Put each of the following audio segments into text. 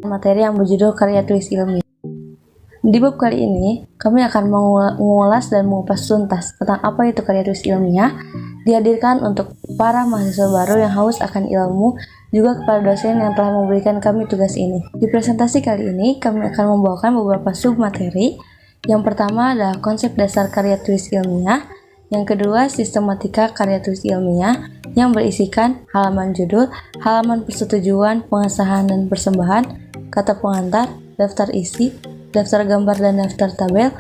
materi yang berjudul karya tulis ilmiah. Di bab kali ini, kami akan mengulas dan mengupas tuntas tentang apa itu karya tulis ilmiah, dihadirkan untuk para mahasiswa baru yang haus akan ilmu, juga kepada dosen yang telah memberikan kami tugas ini. Di presentasi kali ini, kami akan membawakan beberapa submateri. Yang pertama adalah konsep dasar karya tulis ilmiah, yang kedua sistematika karya tulis ilmiah, yang berisikan halaman judul, halaman persetujuan, pengesahan dan persembahan, kata pengantar, daftar isi, daftar gambar dan daftar tabel,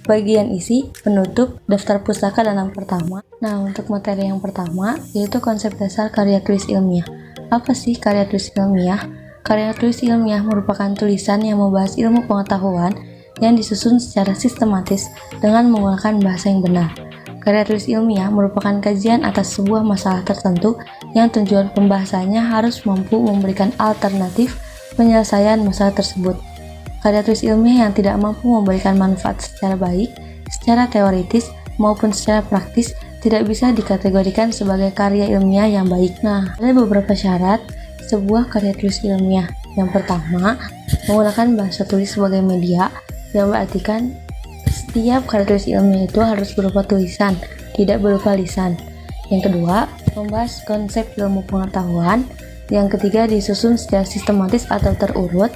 bagian isi, penutup, daftar pustaka dan yang pertama. Nah, untuk materi yang pertama yaitu konsep dasar karya tulis ilmiah. Apa sih karya tulis ilmiah? Karya tulis ilmiah merupakan tulisan yang membahas ilmu pengetahuan yang disusun secara sistematis dengan menggunakan bahasa yang benar. Karya tulis ilmiah merupakan kajian atas sebuah masalah tertentu yang tujuan pembahasannya harus mampu memberikan alternatif penyelesaian masalah tersebut. Karya tulis ilmiah yang tidak mampu memberikan manfaat secara baik, secara teoritis, maupun secara praktis tidak bisa dikategorikan sebagai karya ilmiah yang baik. Nah, ada beberapa syarat sebuah karya tulis ilmiah. Yang pertama, menggunakan bahasa tulis sebagai media, yang berartikan setiap karya tulis ilmiah itu harus berupa tulisan, tidak berupa lisan. Yang kedua, membahas konsep ilmu pengetahuan. Yang ketiga, disusun secara sistematis atau terurut.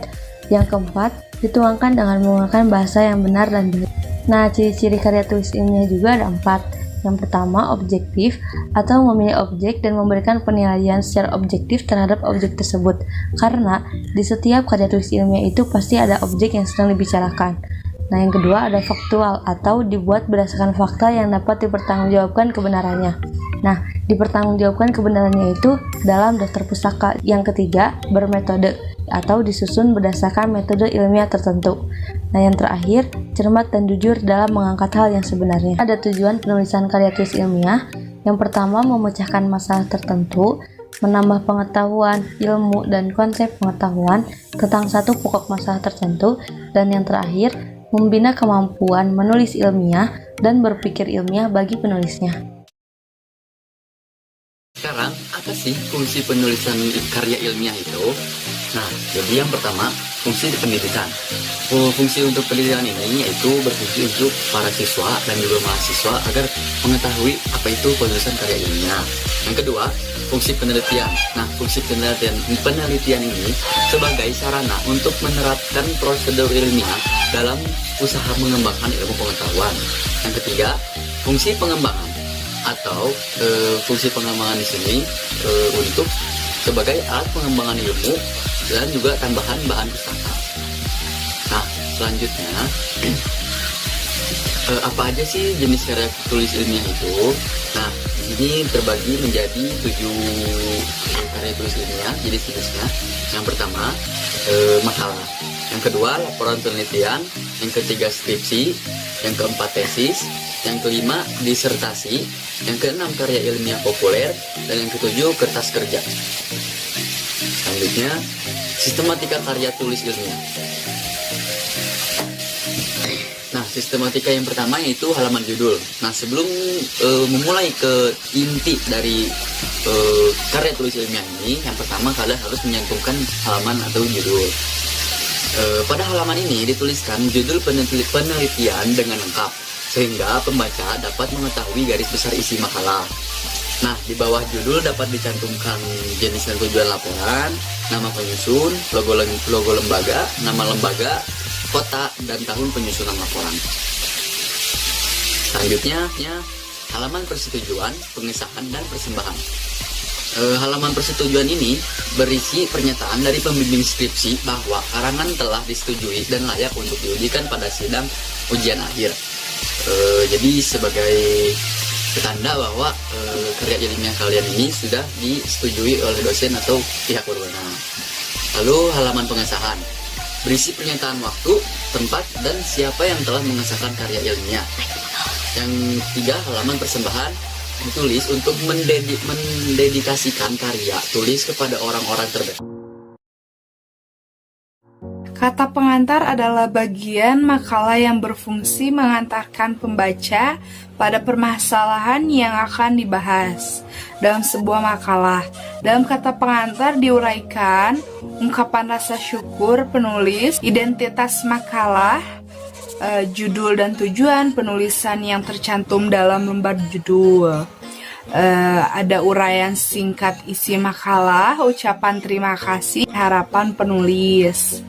Yang keempat, dituangkan dengan menggunakan bahasa yang benar dan baik. Nah, ciri-ciri karya tulis ilmiah juga ada 4. Yang pertama, objektif atau memilih objek dan memberikan penilaian secara objektif terhadap objek tersebut. Karena di setiap karya tulis ilmiah itu pasti ada objek yang sedang dibicarakan. Nah, yang kedua ada faktual atau dibuat berdasarkan fakta yang dapat dipertanggungjawabkan kebenarannya. Nah, dipertanggungjawabkan kebenarannya itu dalam daftar pustaka. Yang ketiga, bermetode atau disusun berdasarkan metode ilmiah tertentu. Nah, yang terakhir, cermat dan jujur dalam mengangkat hal yang sebenarnya. Ada tujuan penulisan karya tulis ilmiah. Yang pertama, memecahkan masalah tertentu, menambah pengetahuan, ilmu, dan konsep pengetahuan tentang satu pokok masalah tertentu. Dan yang terakhir, membina kemampuan menulis ilmiah dan berpikir ilmiah bagi penulisnya. Sekarang, apa sih fungsi penulisan karya ilmiah itu? Nah, jadi yang pertama, fungsi pendidikan. Fungsi untuk pendidikan ini yaitu berfungsi untuk para siswa dan juga mahasiswa agar mengetahui apa itu penulisan karya ilmiah. Yang kedua, fungsi penelitian. Nah, fungsi penelitian ini sebagai sarana untuk menerapkan prosedur ilmiah dalam usaha mengembangkan ilmu pengetahuan. Yang ketiga, fungsi pengembangan atau fungsi pengembangan di sini untuk sebagai alat pengembangan ilmu dan juga tambahan bahan pustaka. Nah, selanjutnya apa aja sih jenis karya tulis ilmiah itu? Nah, ini terbagi menjadi 7 karya tulis ilmiah jenis-jenisnya. Yang pertama, makalah. Yang kedua, laporan penelitian. Yang ketiga, skripsi. Yang keempat, tesis. Yang kelima, disertasi. Yang keenam, karya ilmiah populer. Dan yang ketujuh, kertas kerja. Selanjutnya, sistematika karya tulis ilmiah. Nah, sistematika yang pertama yaitu halaman judul. Nah, sebelum memulai ke inti dari karya tulis ilmiah ini, yang pertama kalian harus menyantumkan halaman atau judul. Pada halaman ini dituliskan judul penelitian dengan lengkap, sehingga pembaca dapat mengetahui garis besar isi makalah. Nah, di bawah judul dapat dicantumkan jenis dan tujuan laporan, nama penyusun, logo lembaga, nama lembaga, kota, dan tahun penyusunan laporan. Selanjutnya, halaman persetujuan, pengesahan, dan persembahan. Halaman persetujuan ini berisi pernyataan dari pembimbing skripsi bahwa karangan telah disetujui dan layak untuk diujikan pada sidang ujian akhir. Jadi sebagai petanda bahwa karya ilmiah kalian ini sudah disetujui oleh dosen atau pihak berwenang. Lalu halaman pengesahan berisi pernyataan waktu, tempat, dan siapa yang telah mengesahkan karya ilmiah. Yang ketiga, halaman persembahan ditulis untuk mendedikasikan karya tulis kepada orang-orang terdekat. Kata pengantar adalah bagian makalah yang berfungsi mengantarkan pembaca pada permasalahan yang akan dibahas dalam sebuah makalah. Dalam kata pengantar diuraikan ungkapan rasa syukur penulis, identitas makalah, judul dan tujuan penulisan yang tercantum dalam lembar judul. Ada uraian singkat isi makalah, ucapan terima kasih, harapan penulis,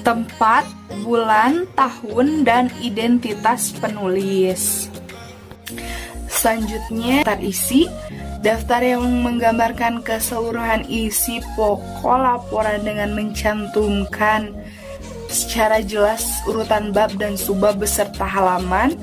tempat, bulan, tahun, dan identitas penulis. Selanjutnya, daftar isi. Daftar yang menggambarkan keseluruhan isi pokok laporan dengan mencantumkan secara jelas urutan bab dan subbab beserta halaman,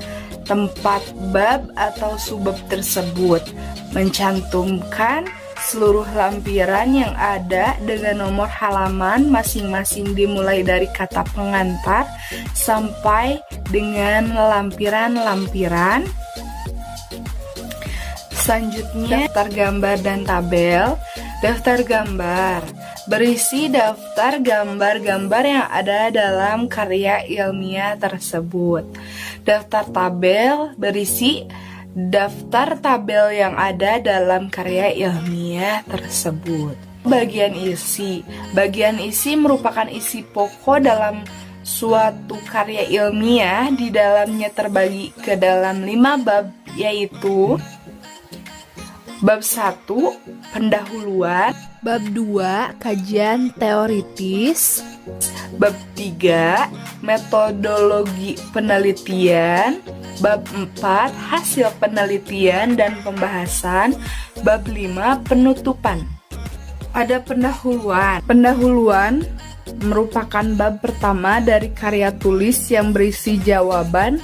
tempat bab atau subbab tersebut, mencantumkan seluruh lampiran yang ada dengan nomor halaman masing-masing dimulai dari kata pengantar sampai dengan lampiran-lampiran. Selanjutnya, daftar gambar dan tabel. Daftar gambar berisi daftar gambar-gambar yang ada dalam karya ilmiah tersebut. Daftar tabel berisi daftar tabel yang ada dalam karya ilmiah tersebut. Bagian isi. Bagian isi merupakan isi pokok dalam suatu karya ilmiah. Di dalamnya terbagi ke dalam 5 bab, yaitu bab 1, pendahuluan, bab 2, kajian teoritis, bab 3, metodologi penelitian, bab 4, hasil penelitian dan pembahasan, bab 5, penutupan. Ada pendahuluan. Pendahuluan merupakan bab pertama dari karya tulis yang berisi jawaban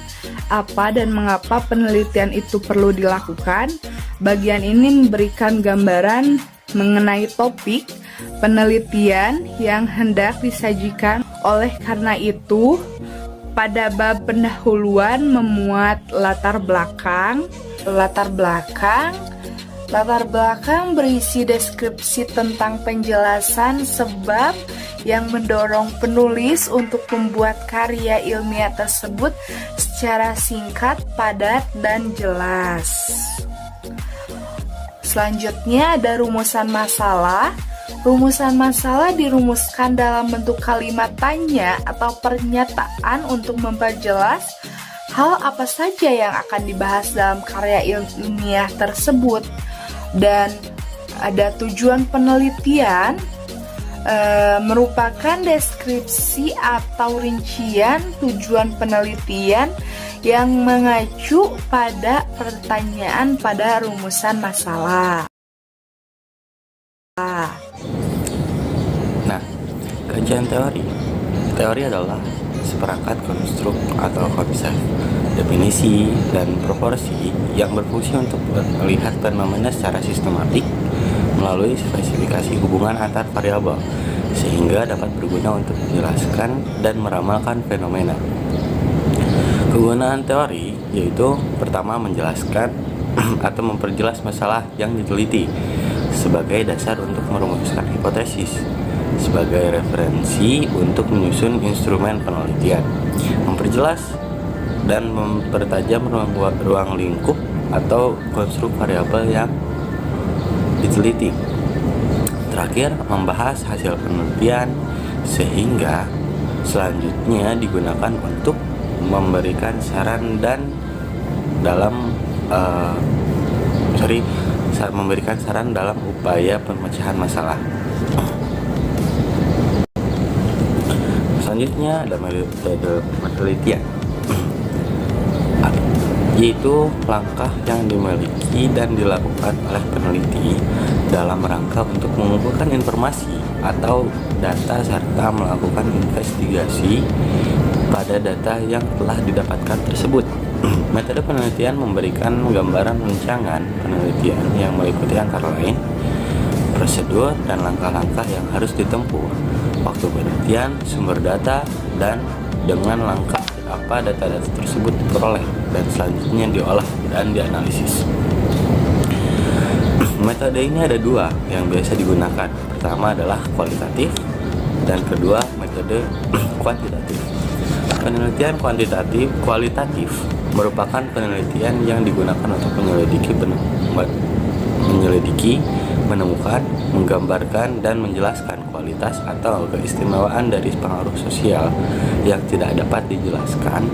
apa dan mengapa penelitian itu perlu dilakukan. Bagian ini memberikan gambaran mengenai topik penelitian yang hendak disajikan. Oleh karena itu, pada bab pendahuluan memuat latar belakang. Latar belakang berisi deskripsi tentang penjelasan sebab yang mendorong penulis untuk membuat karya ilmiah tersebut secara singkat, padat, dan jelas. Selanjutnya ada rumusan masalah. Rumusan masalah dirumuskan dalam bentuk kalimat tanya atau pernyataan untuk memperjelas hal apa saja yang akan dibahas dalam karya ilmiah tersebut. Dan ada tujuan penelitian, merupakan deskripsi atau rincian tujuan penelitian yang mengacu pada pertanyaan pada rumusan masalah. Nah, kajian teori. Teori adalah seperangkat konstruk atau konsep, definisi, dan proporsi yang berfungsi untuk melihat fenomena secara sistematik melalui spesifikasi hubungan antar variabel, sehingga dapat berguna untuk menjelaskan dan meramalkan fenomena. Kegunaan teori yaitu pertama menjelaskan atau memperjelas masalah yang diteliti sebagai dasar untuk merumuskan hipotesis, sebagai referensi untuk menyusun instrumen penelitian, memperjelas dan mempertajam ruang lingkup atau konstruk variabel yang diteliti. Terakhir, membahas hasil penelitian sehingga selanjutnya digunakan untuk memberikan saran dan memberikan saran dalam upaya pemecahan masalah. Selanjutnya ada metode penelitian, yaitu langkah yang dimiliki dan dilakukan oleh peneliti dalam rangka untuk mengumpulkan informasi atau data serta melakukan investigasi pada data yang telah didapatkan tersebut. Metode penelitian memberikan gambaran rancangan penelitian yang meliputi antara lain prosedur dan langkah-langkah yang harus ditempuh, waktu penelitian, sumber data, dan dengan langkah apa data-data tersebut diperoleh dan selanjutnya diolah dan dianalisis. Metode ini ada dua yang biasa digunakan. Pertama adalah kualitatif dan kedua metode kuantitatif. Penelitian kualitatif merupakan penelitian yang digunakan untuk menyelidiki, menemukan, menggambarkan, dan menjelaskan kualitas atau keistimewaan dari pengaruh sosial yang tidak dapat dijelaskan,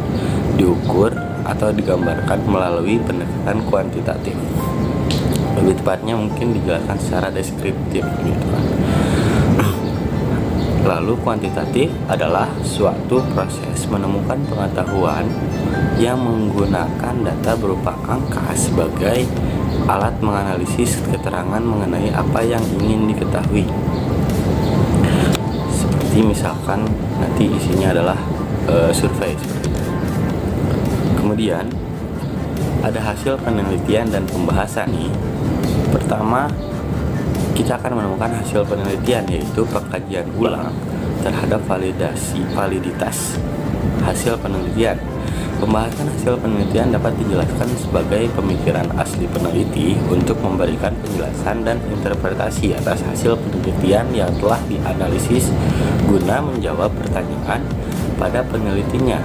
diukur, atau digambarkan melalui pendekatan kuantitatif. Lebih tepatnya mungkin dijelaskan secara deskriptif gitu kan. Lalu kuantitatif adalah suatu proses menemukan pengetahuan yang menggunakan data berupa angka sebagai alat menganalisis keterangan mengenai apa yang ingin diketahui. Seperti misalkan nanti isinya adalah survei. Kemudian ada hasil penelitian dan pembahasan nih. Pertama, kita akan menemukan hasil penelitian, yaitu pengkajian ulang terhadap validitas hasil penelitian. Pembahasan hasil penelitian dapat dijelaskan sebagai pemikiran asli peneliti untuk memberikan penjelasan dan interpretasi atas hasil penelitian yang telah dianalisis guna menjawab pertanyaan pada penelitinya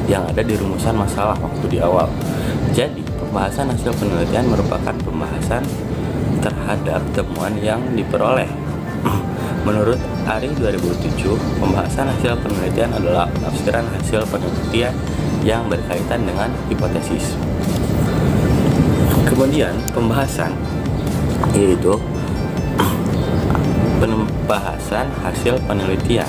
yang ada di rumusan masalah waktu di awal. Jadi, pembahasan hasil penelitian merupakan pembahasan terhadap temuan yang diperoleh. Menurut Ari 2007, pembahasan hasil penelitian adalah penafsiran hasil penelitian yang berkaitan dengan hipotesis. Kemudian pembahasan yaitu pembahasan hasil penelitian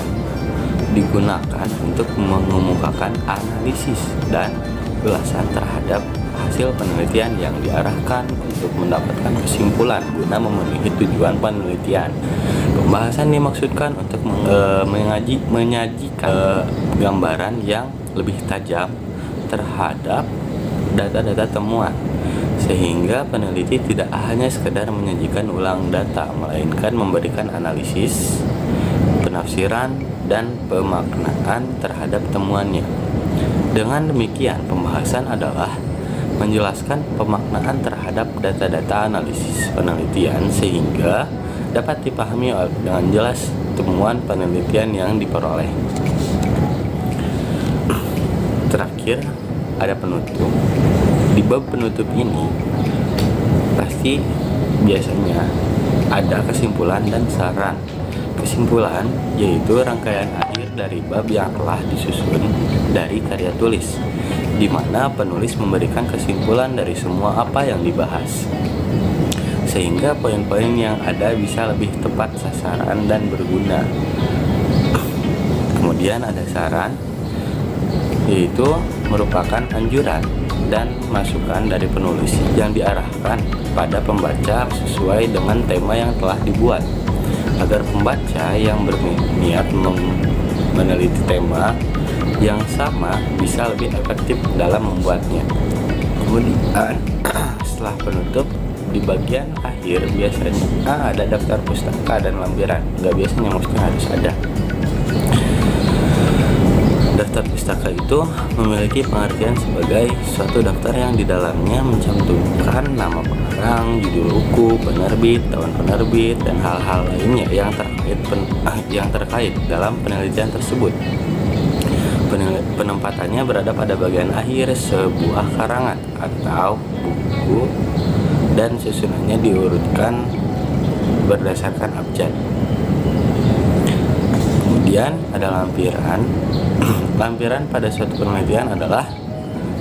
digunakan untuk mengemukakan analisis dan ulasan terhadap hasil penelitian yang diarahkan untuk mendapatkan kesimpulan guna memenuhi tujuan penelitian. Pembahasan dimaksudkan untuk menyajikan gambaran yang lebih tajam terhadap data-data temuan, sehingga peneliti tidak hanya sekedar menyajikan ulang data, melainkan memberikan analisis, penafsiran, dan pemaknaan terhadap temuannya. Dengan demikian, pembahasan adalah menjelaskan pemaknaan terhadap data-data analisis penelitian sehingga dapat dipahami dengan jelas temuan penelitian yang diperoleh. Terakhir, ada penutup. Di bab penutup ini pasti biasanya ada kesimpulan dan saran. Kesimpulan yaitu rangkaian akhir dari bab yang telah disusun dari karya tulis, di mana penulis memberikan kesimpulan dari semua apa yang dibahas, sehingga poin-poin yang ada bisa lebih tepat sasaran dan berguna. Kemudian ada saran, yaitu merupakan anjuran dan masukan dari penulis yang diarahkan pada pembaca sesuai dengan tema yang telah dibuat, agar pembaca yang berniat meneliti tema yang sama bisa lebih efektif dalam membuatnya. Kemudian setelah penutup, di bagian akhir biasanya ada daftar pustaka dan lampiran. Nggak biasanya, maksudnya harus ada. Daftar pustaka itu memiliki pengertian sebagai suatu daftar yang di dalamnya mencantumkan nama pengarang, judul buku, penerbit, tahun penerbit, dan hal-hal lainnya yang terkait dalam penelitian tersebut. Penempatannya berada pada bagian akhir sebuah karangan atau buku, dan susunannya diurutkan berdasarkan abjad. Kemudian ada lampiran. Lampiran pada suatu penelitian adalah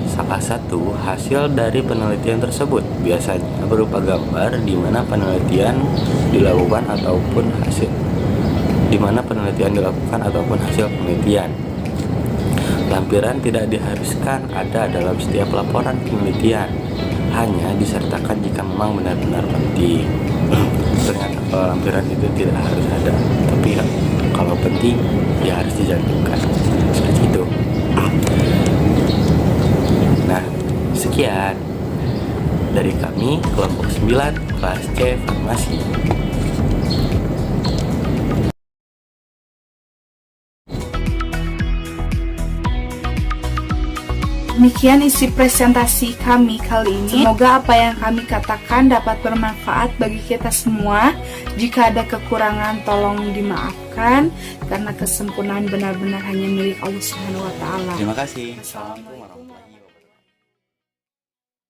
salah satu hasil dari penelitian tersebut, biasanya berupa gambar di mana penelitian dilakukan ataupun hasil penelitian. Lampiran tidak diharuskan ada dalam setiap laporan penelitian, hanya disertakan jika memang benar-benar penting. Ternyata kalau lampiran itu tidak harus ada, tapi kalau penting ya harus dicantumkan, seperti itu. Nah, sekian dari kami kelompok 9 kelas C Farmasi. Demikian isi presentasi kami kali ini. Semoga apa yang kami katakan dapat bermanfaat bagi kita semua. Jika ada kekurangan tolong dimaafkan, karena kesempurnaan benar-benar hanya milik Allah Subhanahu wa taala. Terima kasih. Assalamualaikum warahmatullahi wabarakatuh.